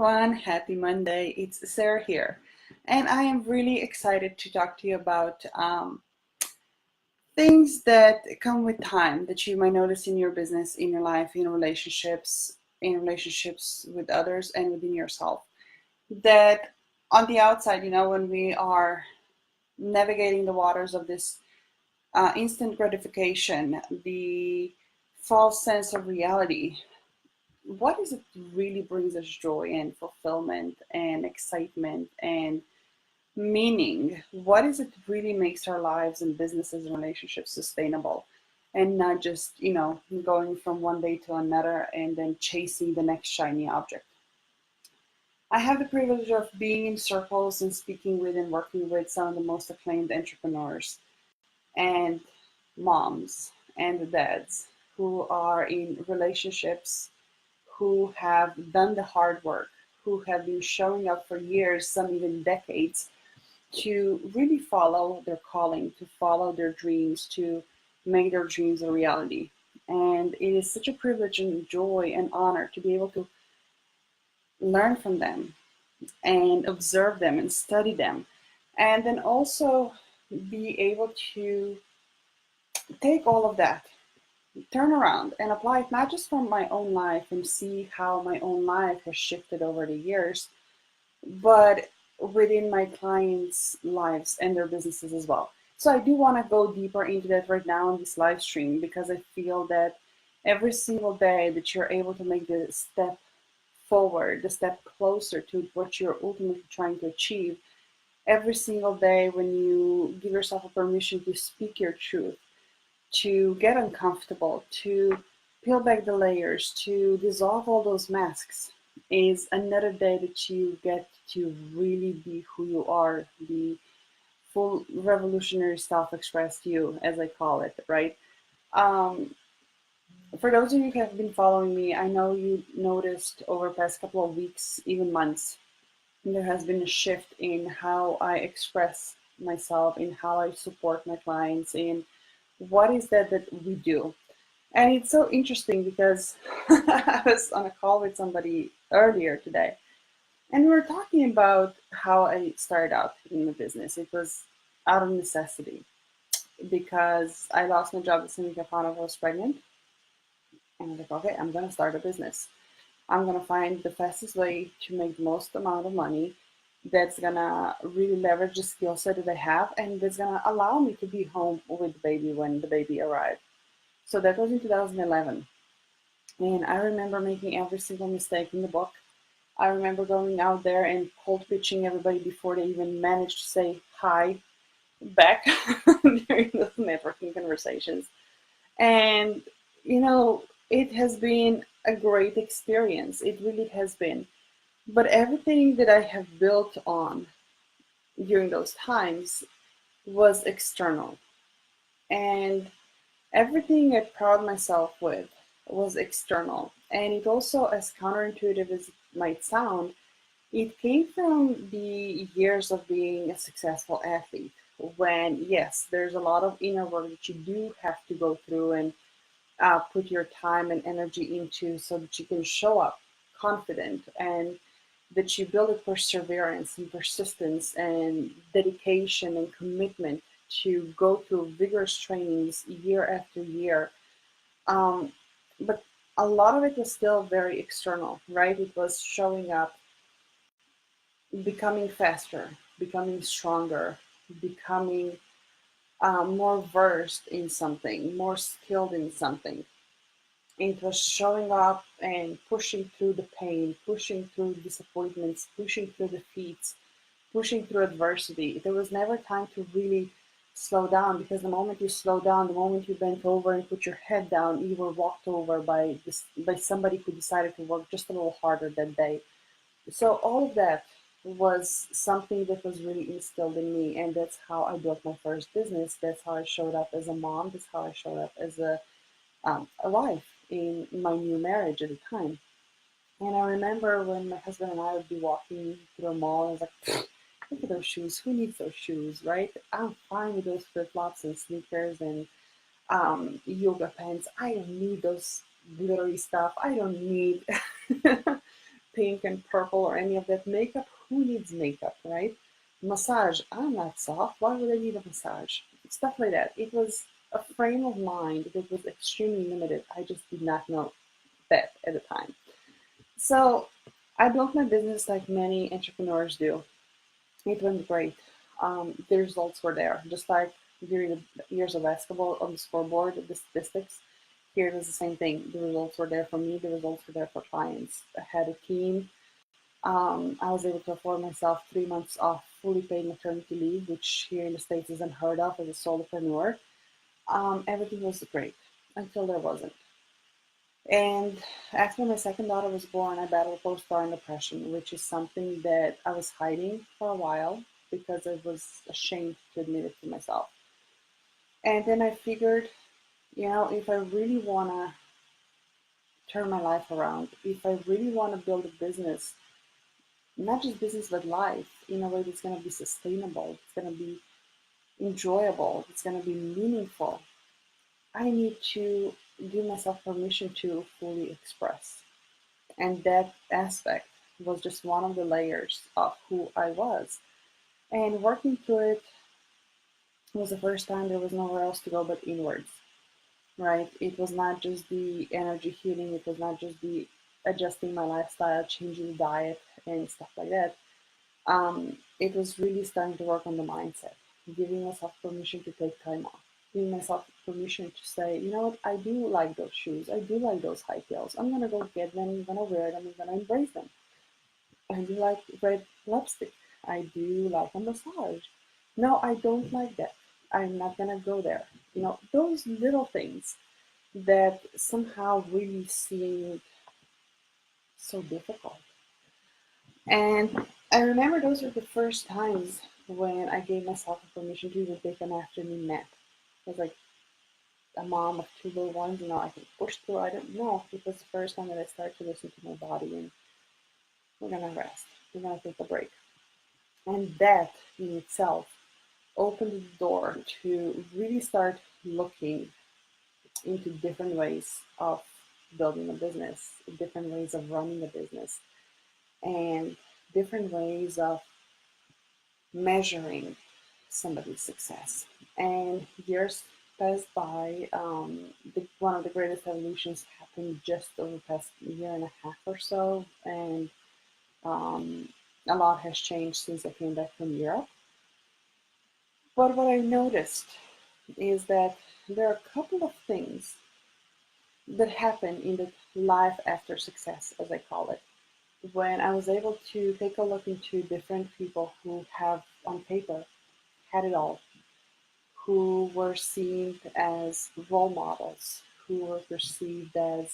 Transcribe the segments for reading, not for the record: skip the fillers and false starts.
everyone, happy Monday. It's Sarah here, and I am really excited to talk to you about things that come with time that you might notice in your business, in your life, in relationships with others, and within yourself. That on the outside, when we are navigating the waters of this instant gratification, the false sense of reality, what is it really brings us joy and fulfillment and excitement and meaning? What is it really makes our lives and businesses and relationships sustainable and not just, going from one day to another and then chasing the next shiny object? I have the privilege of being in circles and speaking with and working with some of the most acclaimed entrepreneurs and moms and dads who are in relationships, who have done the hard work, who have been showing up for years, some even decades, to really follow their calling, to follow their dreams, to make their dreams a reality. And it is such a privilege and joy and honor to be able to learn from them and observe them and study them. And then also be able to take all of that, turn around and apply it not just from my own life and see how my own life has shifted over the years, but within my clients' lives and their businesses as well. So I do want to go deeper into that right now in this live stream because I feel that every single day that you're able to make the step forward, the step closer to what you're ultimately trying to achieve, every single day when you give yourself a permission to speak your truth, to get uncomfortable, to peel back the layers, to dissolve all those masks, is another day that you get to really be who you are, the full revolutionary self-expressed you, as I call it, right? Um, for those of you who have been following me, I know you noticed over the past couple of weeks, even months, there has been a shift in how I express myself, in how I support my clients, in what is that we do. And it's so interesting because I was on a call with somebody earlier today, and we were talking about how I started out in the business. It was out of necessity because I lost my job as soon as I found out I was pregnant. And I was like, okay, I'm going to start a business. I'm going to find the fastest way to make the most amount of money that's going to really leverage the skill set that I have and that's going to allow me to be home with the baby when the baby arrived. So that was in 2011. And I remember making every single mistake in the book. I remember going out there and cold pitching everybody before they even managed to say hi back during those networking conversations. And, it has been a great experience. It really has been. But everything that I have built on during those times was external. And everything I proud myself with was external. And it also, as counterintuitive as it might sound, it came from the years of being a successful athlete. When, yes, there's a lot of inner work that you do have to go through and put your time and energy into so that you can show up confident and that you build a perseverance and persistence and dedication and commitment to go through vigorous trainings year after year. But a lot of it was still very external, right? It was showing up, becoming faster, becoming stronger, becoming more versed in something, more skilled in something. It was showing up and pushing through the pain, pushing through disappointments, pushing through defeats, pushing through adversity. There was never time to really slow down because the moment you slow down, the moment you bent over and put your head down, you were walked over by somebody who decided to work just a little harder that day. So all of that was something that was really instilled in me, and that's how I built my first business. That's how I showed up as a mom. That's how I showed up as a wife in my new marriage at the time. And I remember when my husband and I would be walking through a mall, I was like, look at those shoes. Who needs those shoes, right? I'm fine with those flip-flops and sneakers and yoga pants. I don't need those glittery stuff. I don't need pink and purple or any of that makeup. Who needs makeup, right? Massage. I'm not soft. Why would I need a massage? Stuff like that. It was a frame of mind that was extremely limited. I just did not know that at the time. So I built my business like many entrepreneurs do. It went great. The results were there. Just like during the years of basketball on the scoreboard, the statistics, here it was the same thing. The results were there for me, the results were there for clients. I had a team. I was able to afford myself 3 months off fully paid maternity leave, which here in the States is unheard of as a solopreneur. Everything was great until there wasn't. And after my second daughter was born, I battled postpartum depression, which is something that I was hiding for a while because I was ashamed to admit it to myself. And then I figured, if I really want to turn my life around, if I really want to build a business, not just business, but life in a way that's going to be sustainable, it's going to be enjoyable, it's going to be meaningful, I need to give myself permission to fully express. And that aspect was just one of the layers of who I was. And working through it was the first time there was nowhere else to go but inwards, right? It was not just the energy healing, it was not just the adjusting my lifestyle, changing the diet, and stuff like that. It was really starting to work on the mindset, giving myself permission to take time off, giving myself permission to say, you know what, I do like those shoes, I do like those high heels. I'm gonna go get them, I'm gonna wear them, I'm gonna embrace them. I do like red lipstick. I do like a massage. No, I don't like that. I'm not gonna go there. Those little things that somehow really seem so difficult. And I remember those were the first times when I gave myself a permission to even take an afternoon nap. I was like a mom of two little ones, I can push through. I don't know. It was the first time that I started to listen to my body and we're gonna rest. We're gonna take a break. And that in itself opened the door to really start looking into different ways of building a business, different ways of running a business, and different ways of measuring somebody's success. And years passed by. One of the greatest evolutions happened just over the past year and a half or so, and um, a lot has changed since I came back from Europe. But what I noticed is that there are a couple of things that happen in the life after success, as I call it. When I was able to take a look into different people who have, on paper, had it all, who were seen as role models, who were perceived as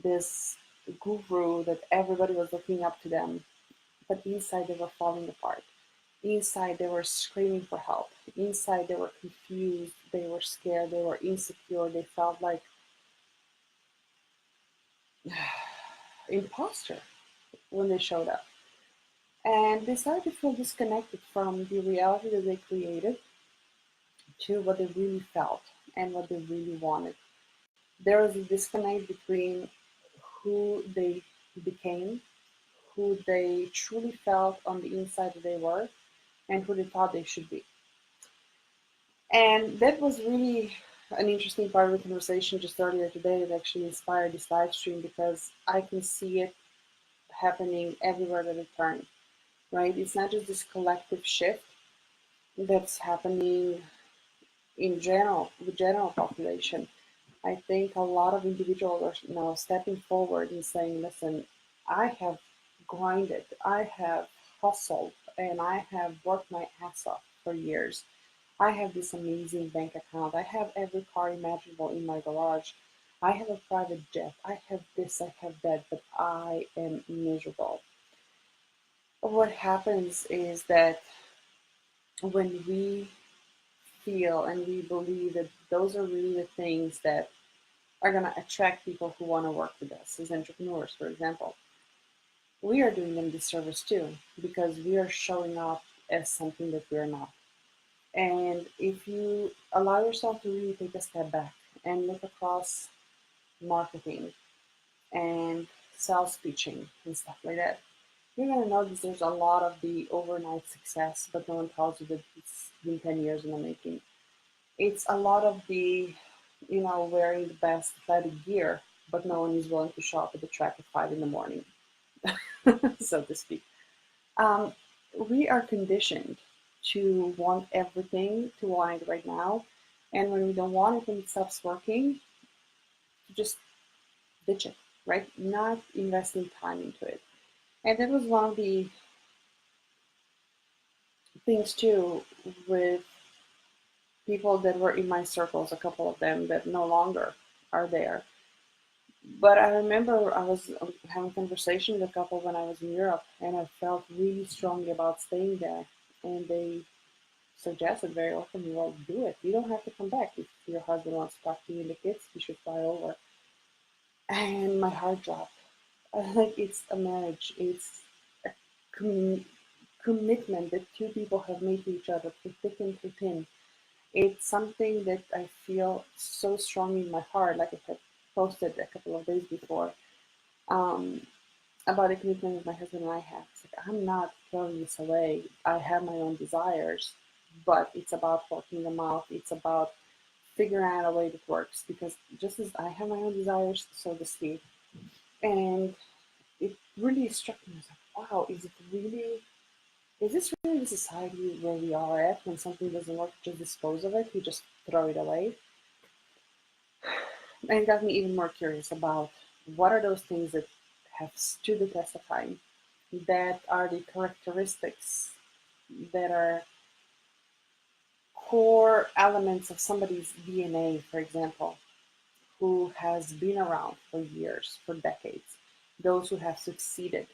this guru that everybody was looking up to them, but inside they were falling apart. Inside, they were screaming for help. Inside, they were confused. They were scared. They were insecure. They felt like imposter when they showed up. And they started to feel disconnected from the reality that they created to what they really felt and what they really wanted. There was a disconnect between who they became, who they truly felt on the inside that they were, and who they thought they should be. And that was really an interesting part of the conversation just earlier today that actually inspired this live stream because I can see it happening everywhere that I turn, right? It's not just this collective shift that's happening in general, the general population. I think a lot of individuals are now stepping forward and saying, listen, I have grinded, I have hustled, and I have worked my ass off for years. I have this amazing bank account. I have every car imaginable in my garage. I have a private jet. I have this, I have that, but I am miserable. What happens is that when we feel and we believe that those are really the things that are going to attract people who want to work with us as entrepreneurs, for example, we are doing them disservice too because we are showing up as something that we're not. And if you allow yourself to really take a step back and look across marketing and sales pitching and stuff like that, you're gonna notice there's a lot of the overnight success, but no one tells you that it's been 10 years in the making. It's a lot of the, wearing the best athletic gear, but no one is willing to show up at the track at 5 in the morning, so to speak. Um, we are conditioned to want everything, to want it right now. And when we don't want it and it stops working, to just ditch it, right? Not investing time into it. And that was one of the things too with people that were in my circles, a couple of them that no longer are there. But I remember I was having a conversation with a couple when I was in Europe, and I felt really strongly about staying there. And they suggested very often, well, do it. You don't have to come back. If your husband wants to talk to you and the kids, you should fly over. And my heart dropped. Like, it's a marriage. It's a com- commitment that two people have made to each other through thick and through thin. It's something that I feel so strongly in my heart, like I had posted a couple of days before, um, about the commitment that my husband and I have. It's like, I'm not throwing this away. I have my own desires, but it's about working them out. It's about figuring out a way that works, because just as I have my own desires, so does he. And it really struck me. I was like, wow, is this really the society where we are at? When something doesn't work, just dispose of it, we just throw it away. And it got me even more curious about what are those things that have stood the test of time, that are the characteristics that are core elements of somebody's DNA, for example, who has been around for years, for decades, those who have succeeded.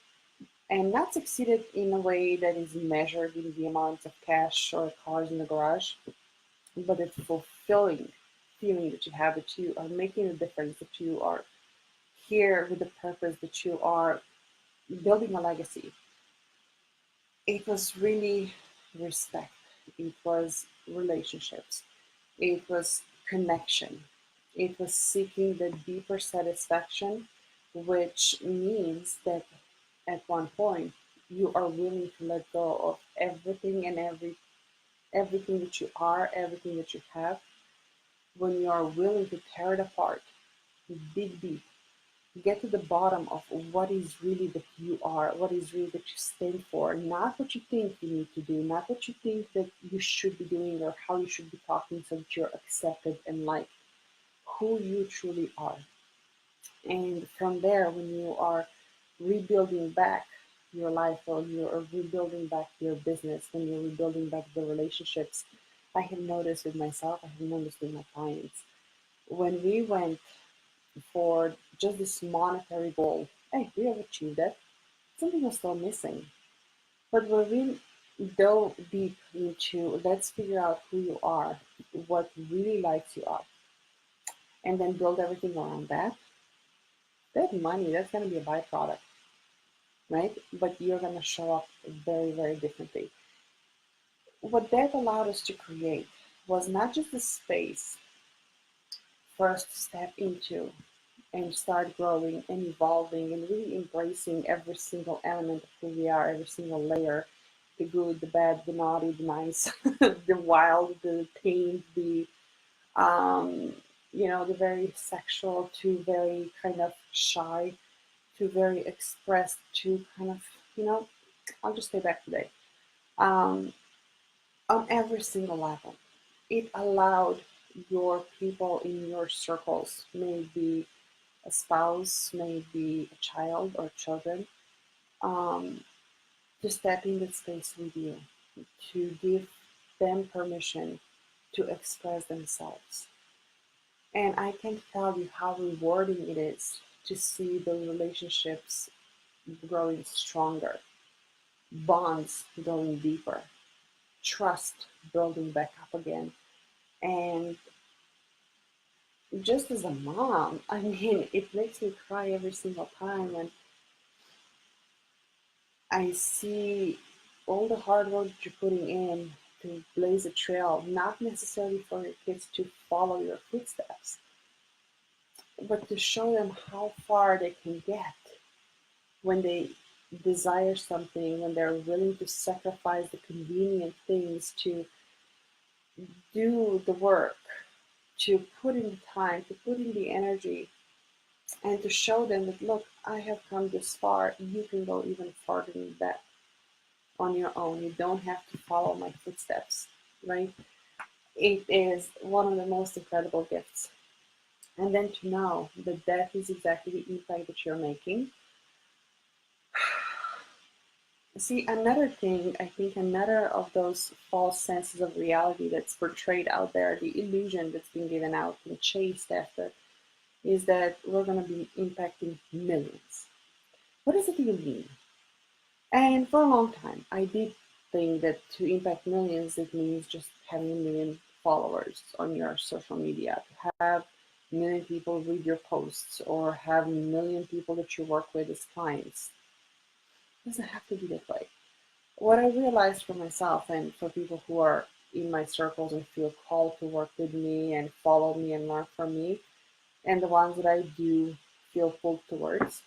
And not succeeded in a way that is measured in the amount of cash or cars in the garage, but it's fulfilling feeling that you have, that you are making a difference, that you are here with the purpose, that you are building a legacy. It was really respect. It was relationships. It was connection. It was seeking the deeper satisfaction, which means that at one point you are willing to let go of everything and everything that you are, everything that you have. When you are willing to tear it apart, dig deep, get to the bottom of what is really that you are, what is really that you stand for, not what you think you need to do, not what you think that you should be doing or how you should be talking so that you're accepted and liked, who you truly are. And from there, when you are rebuilding back your life, or you're rebuilding back your business, when you're rebuilding back the relationships, I have noticed with myself, I have noticed with my clients, when we went for just this monetary goal, hey, we have achieved it. Something was still missing. But when we dove deep into, let's figure out who you are, what really lights you up, and then build everything around that, that money, that's going to be a byproduct, right? But you're going to show up very, very differently. What that allowed us to create was not just a space for us to step into and start growing and evolving and really embracing every single element of who we are, every single layer, the good, the bad, the naughty, the nice, the wild, the tame, um, the very sexual to very kind of shy to very expressed to kind of, I'll just stay back today. Um, on every single level, it allowed your people in your circles, maybe a spouse, maybe a child or children, um, to step in that space with you, to give them permission to express themselves. And I can tell you how rewarding it is to see those relationships growing stronger, bonds going deeper, trust building back up again. And just as a mom, I mean, it makes me cry every single time when I see all the hard work that you're putting in to blaze a trail, not necessarily for your kids to follow your footsteps, but to show them how far they can get. when they desire something, when they're willing to sacrifice the convenient things to do the work, to put in the time, to put in the energy, and to show them that, look, I have come this far, you can go even farther than that on your own. You don't have to follow my footsteps, right? It is one of the most incredible gifts. And then to know that that is exactly the impact that you're making. See, another thing, I think another of those false senses of reality that's portrayed out there, the illusion that's been given out and chased after, is that we're going to be impacting millions. What does it even mean? And for a long time, I did think that to impact millions, it means just having a million followers on your social media, to have a million people read your posts, or have a million people that you work with as clients. It doesn't have to be that way. What I realized for myself and for people who are in my circles and feel called to work with me and follow me and learn from me, and the ones that I do feel pulled towards,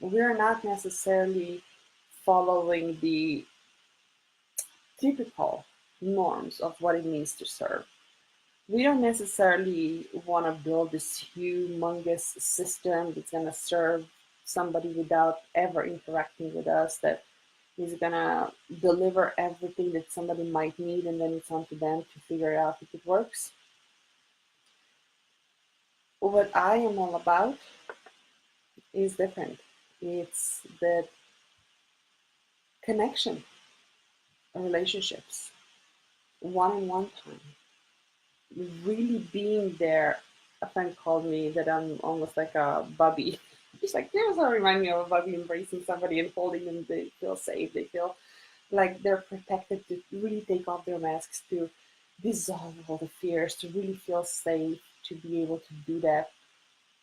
we are not necessarily following the typical norms of what it means to serve. We don't necessarily want to build this humongous system that's going to serve somebody without ever interacting with us, that is going to deliver everything that somebody might need, and then it's on to them to figure out if it works. What I am all about is different. It's the connection, relationships, one-on-one time, really being there. A friend called me that I'm almost like a bubby. She's like, you also remind me of a bubby embracing somebody and holding them. They feel safe. They feel like they're protected, to really take off their masks, to dissolve all the fears, to really feel safe, to be able to do that.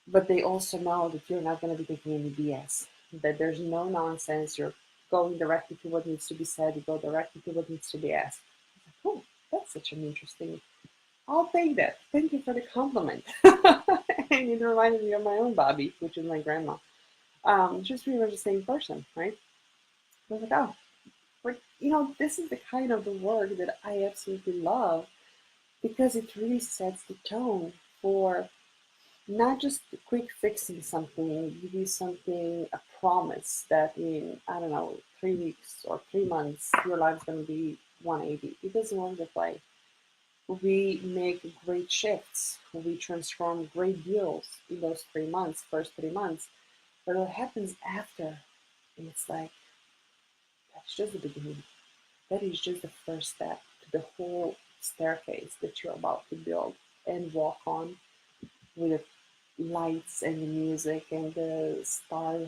But they also know that you're not going to be taking any BS, that there's no nonsense. You're going directly to what needs to be said. You go directly to what needs to be asked. I was like, oh, that's such an interesting. I'll take that. Thank you for the compliment. And it reminded me of my own Bobby, which is my grandma. Just we were the same person, right? I was like, oh, but this is the kind of the work that I absolutely love, because it really sets the tone for not just quick fixing something, give you something, a promise that in, I don't know, 3 weeks or 3 months, your life's going to be 180. It doesn't work that way. We make great shifts. We transform great deals in those 3 months, first 3 months. But what happens after, it's like, that's just the beginning. That is just the first step to the whole staircase that you're about to build and walk on, with the lights and the music and the star,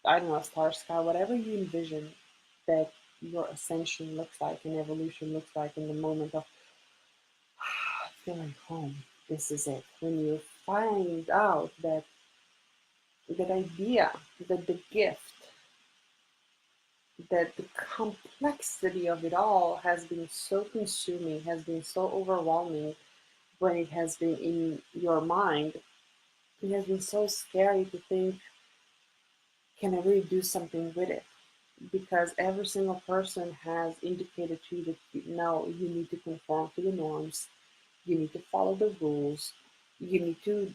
I don't know, star sky, whatever you envision that your ascension looks like and evolution looks like in the moment of feeling home. This is it. When you find out that idea, that the gift, that the complexity of it all has been so consuming, has been so overwhelming when it has been in your mind. It has been so scary to think, can I really do something with it? Because every single person has indicated to you that no, you need to conform to the norms, you need to follow the rules, you need to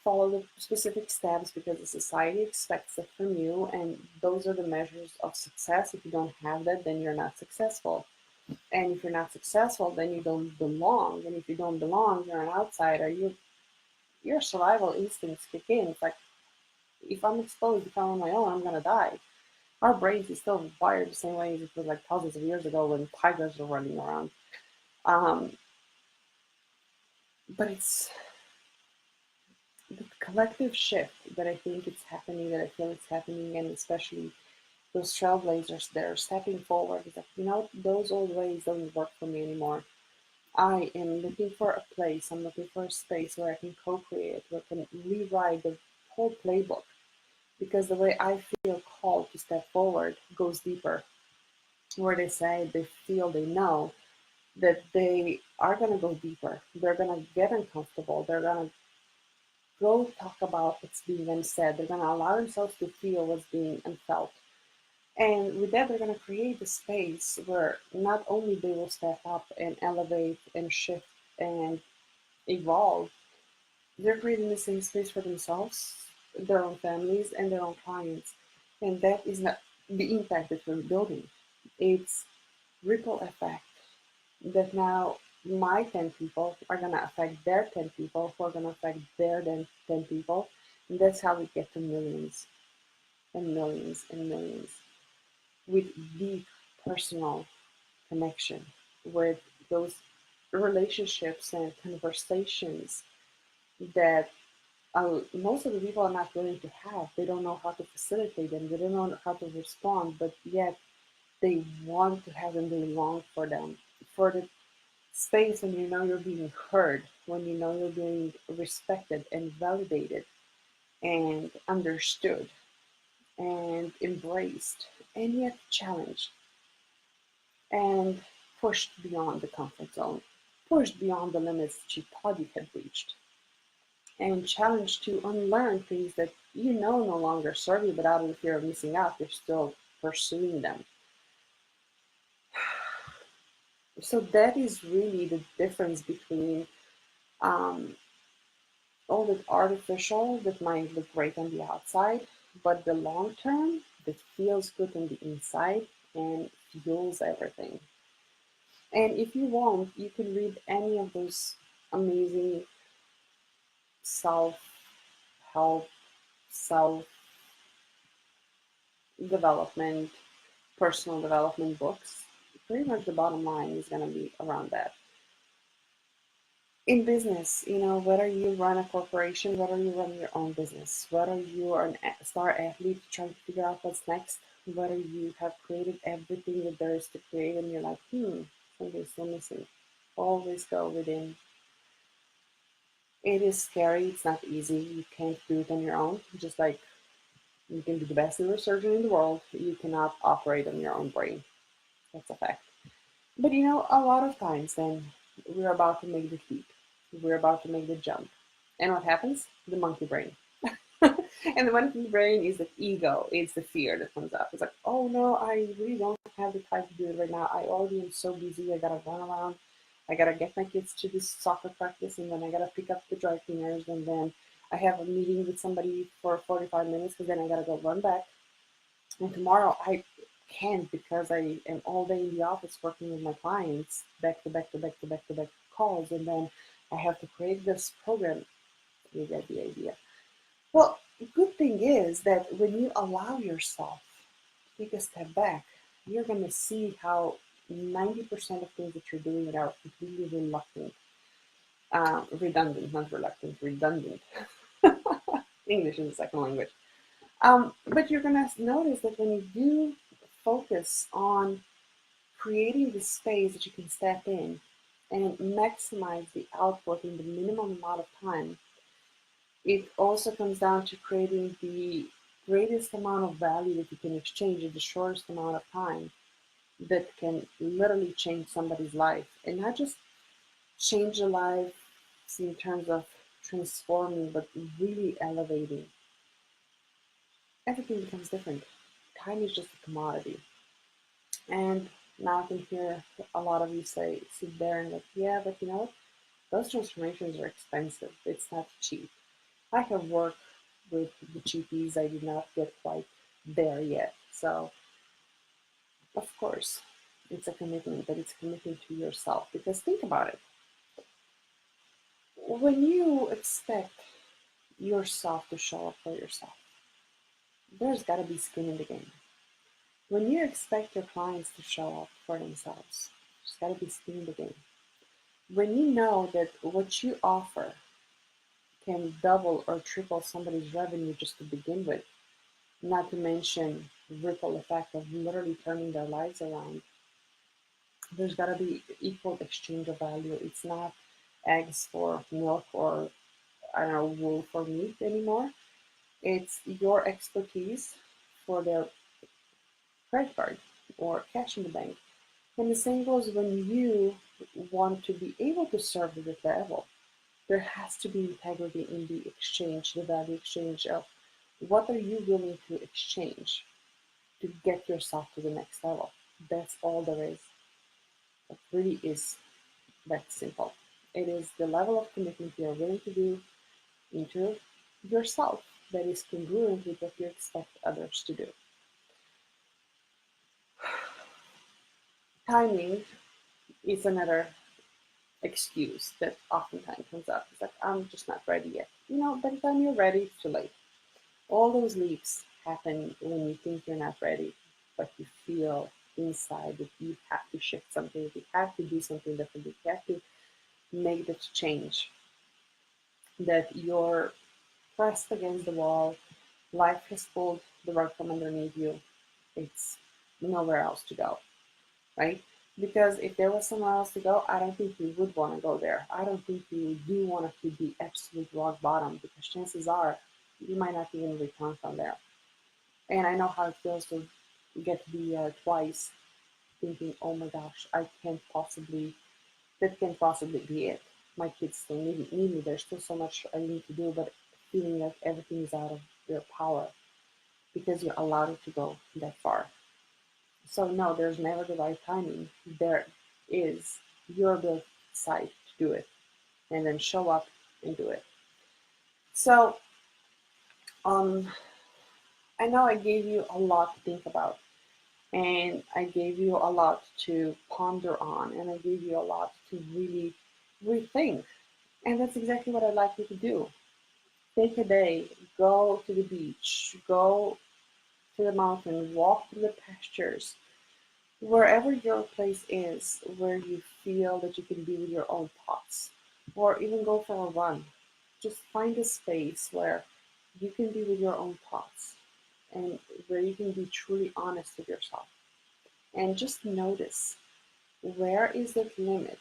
follow the specific steps because the society expects it from you, and those are the measures of success. If you don't have that, then you're not successful. And if you're not successful, then you don't belong. And if you don't belong, you're an outsider. Your survival instincts kick in. It's like, if I'm exposed, if I'm on my own, I'm gonna die. Our brains is still wired the same way as it was like thousands of years ago when tigers were running around. Um, but it's the collective shift that I think it's happening, that I feel it's happening, and especially those trailblazers that are stepping forward. It's like, those old ways don't work for me anymore. I am looking for a place, I'm looking for a space where I can co-create, where I can rewrite the whole playbook. Because the way I feel called to step forward goes deeper, where they say they feel, they know that they are going to go deeper. They're going to get uncomfortable. They're going to go talk about what's being unsaid. They're going to allow themselves to feel what's being unfelt. And with that, they're going to create a space where not only they will step up and elevate and shift and evolve, they're creating the same space for themselves, their own families, and their own clients. And that is not the impact that we're building. It's ripple effect that now my 10 people are going to affect their 10 people who are going to affect their 10 people. And that's how we get to millions and millions and millions with deep personal connection, with those relationships and conversations that most of the people are not willing to have. They don't know how to facilitate them. They don't know how to respond, but yet they want to have them. They long for them, for the space when you know you're being heard, when you know you're being respected and validated and understood and embraced, and yet challenged and pushed beyond the comfort zone, pushed beyond the limits that you thought you had reached, and challenged to unlearn things that you know no longer serve you, but out of the fear of missing out, you're still pursuing them. So that is really the difference between um, all that artificial that might look great on the outside, but the long term that feels good on the inside and fuels everything. And if you want, you can read any of those amazing self help, self development, personal development books. Pretty much the bottom line is going to be around that. In business, whether you run a corporation, whether you run your own business, whether you are a star athlete trying to figure out what's next, whether you have created everything that there is to create and you're like, something's still missing. Always go within. It is scary. It's not easy. You can't do it on your own. Just like you can be the best neurosurgeon in the world, you cannot operate on your own brain. That's a fact. But a lot of times then we're about to make the leap. We're about to make the jump. And what happens? The monkey brain. And the monkey brain is the ego. It's the fear that comes up. It's like, oh no, I really don't have the time to do it right now. I already am so busy. I gotta run around. I gotta get my kids to this soccer practice, and then I gotta pick up the dry cleaners, and then I have a meeting with somebody for 45 minutes, and then I gotta go run back. And tomorrow I can't because I am all day in the office working with my clients, back to back to back to back to back calls, and then I have to create this program. You get the idea. Well, the good thing is that when you allow yourself to take a step back, you're going to see how 90% of things that you're doing are completely reluctant, redundant, not reluctant, redundant. English is a second language. But you're going to notice that when you do focus on creating the space that you can step in and maximize the output in the minimum amount of time, it also comes down to creating the greatest amount of value that you can exchange in the shortest amount of time that can literally change somebody's life. And not just change the life in terms of transforming, but really elevating. Everything becomes different. Time is just a commodity. And now I can hear a lot of you sit there and like, yeah, but those transformations are expensive. It's not cheap. I have worked with the cheapies. I did not get quite there yet. So, of course, it's a commitment, but it's a commitment to yourself. Because think about it. When you expect yourself to show up for yourself, there's got to be skin in the game. When you expect your clients to show up for themselves, there's got to be skin in the game. When you know that what you offer can double or triple somebody's revenue just to begin with, not to mention ripple effect of literally turning their lives around, there's got to be equal exchange of value. It's not eggs for milk or, I don't know, wool for meat anymore. It's your expertise for their credit card or cash in the bank. And the same goes when you want to be able to serve at that level. There has to be integrity in the exchange, the value exchange of what are you willing to exchange to get yourself to the next level. That's all there is. It really is that simple. It is the level of commitment you are willing to do into yourself that is congruent with what you expect others to do. Timing is another excuse that oftentimes comes up. It's like, I'm just not ready yet. By the time you're ready, it's too late. All those leaps happen when you think you're not ready, but you feel inside that you have to shift something, that you have to do something different, that you have to make that change, that you're pressed against the wall, life has pulled the rug from underneath you, it's nowhere else to go, right? Because if there was somewhere else to go, I don't think you would want to go there. I don't think you do want to hit the absolute rock bottom, because chances are you might not even return from there. And I know how it feels to get the twice thinking, oh my gosh, that can't possibly be it. My kids still need me. There's still so much I need to do, but feeling like everything is out of their power because you're allowed it to go that far. So no, there's never the right timing. There is your ability to decide to do it and then show up and do it. So um, I know I gave you a lot to think about, and I gave you a lot to ponder on, and I gave you a lot to really rethink. And that's exactly what I'd like you to do. Take a day, go to the beach, go to the mountain, walk through the pastures, wherever your place is, where you feel that you can be with your own thoughts, or even go for a run. Just find a space where you can be with your own thoughts and where you can be truly honest with yourself. And just notice, where is that limit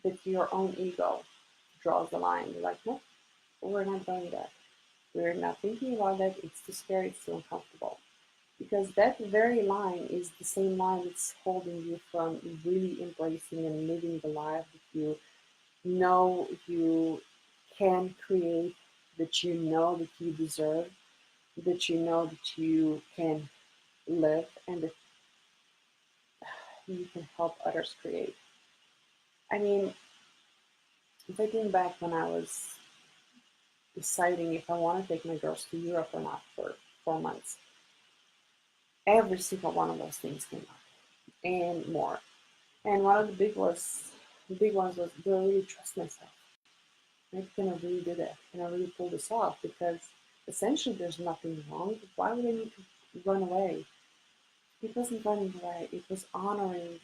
that your own ego draws the line? You're like, nope, we're not doing that. We're not thinking about that. It's too scary. It's too uncomfortable. Because that very line is the same line that's holding you from really embracing and living the life that you know you can create, that you know that you deserve, that you know that you can live, and that you can help others create. I mean, thinking back when I was deciding if I want to take my girls to Europe or not for 4 months, every single one of those things came up and more. And one of the big ones was, do I really trust myself? Like, can I really do that? Can I really pull this off? Because essentially there's nothing wrong. Why would I need to run away? It wasn't running away. It was honoring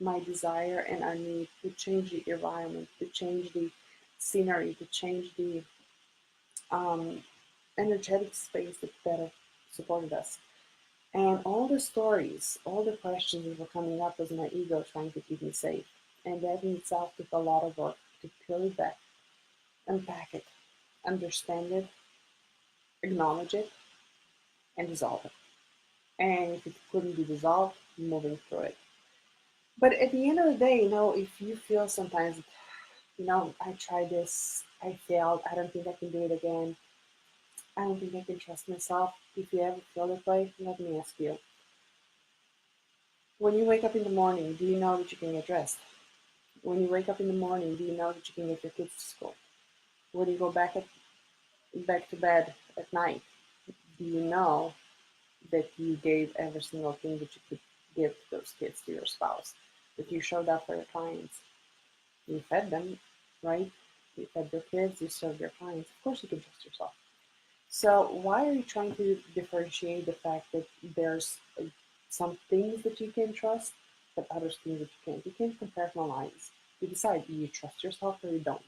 my desire and our need to change the environment, to change the scenery, to change the um, energetic space that better supported us. And all the stories, all the questions that were coming up was my ego trying to keep me safe. And that in itself took a lot of work to peel it back, unpack it, understand it, acknowledge it, and dissolve it. And if it couldn't be dissolved, moving through it. But at the end of the day, if you feel sometimes, I tried this, I failed, I don't think I can do it again, I don't think I can trust myself. If you ever feel that way, let me ask you, when you wake up in the morning, do you know that you can get dressed? When you wake up in the morning, do you know that you can get your kids to school? When you go back to bed at night, do you know that you gave every single thing that you could give to those kids, to your spouse? That you showed up for your clients, you fed them, right? You fed your kids, you served your clients. Of course, you can trust yourself. So why are you trying to differentiate the fact that there's some things that you can trust, but other things that you can't? You can't compartmentalize. You decide, do you trust yourself or you don't?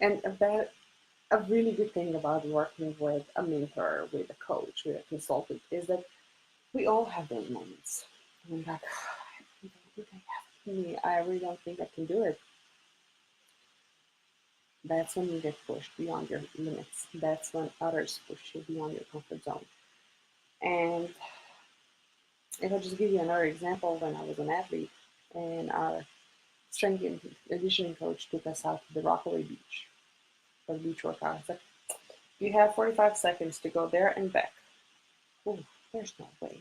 And a really good thing about working with a mentor, with a coach, with a consultant is that we all have those moments. And we're like, I don't think I have it in me. I really don't think I can do it. That's when you get pushed beyond your limits. That's when others push you beyond your comfort zone. And if I just give you another example, when I was an athlete and our strength and conditioning coach took us out to the Rockaway Beach for the beach workout. I said, you have 45 seconds to go there and back. Oh, there's no way.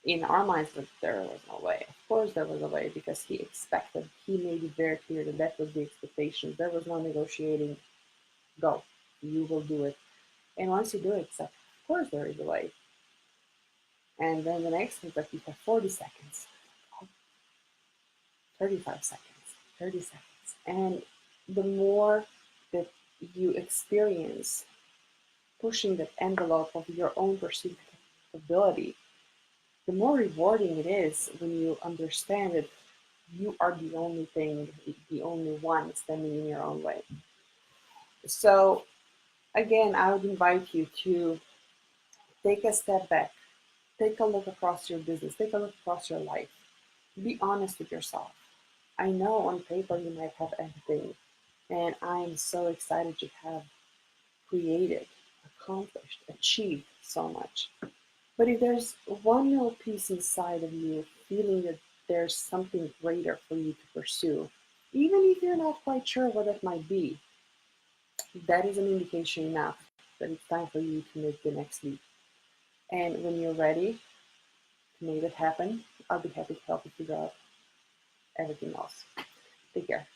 In our minds, but there was no way. Of course, there was a way because he made it very clear that that was the expectation. There was no negotiating. Go, you will do it. And once you do it, it's like, of course, there is a way. And then the next thing is like, you have 40 seconds, 35 seconds, 30 seconds. And the more that you experience pushing that envelope of your own perceived capability, the more rewarding it is when you understand that you are the only thing, the only one standing in your own way. So, again, I would invite you to take a step back, take a look across your business, take a look across your life. Be honest with yourself. I know on paper you might have everything, and I am so excited you have created, accomplished, achieved so much. But if there's one little piece inside of you feeling that there's something greater for you to pursue, even if you're not quite sure what that might be, that is an indication enough that it's time for you to make the next leap. And when you're ready to make it happen, I'll be happy to help you figure out everything else. Take care.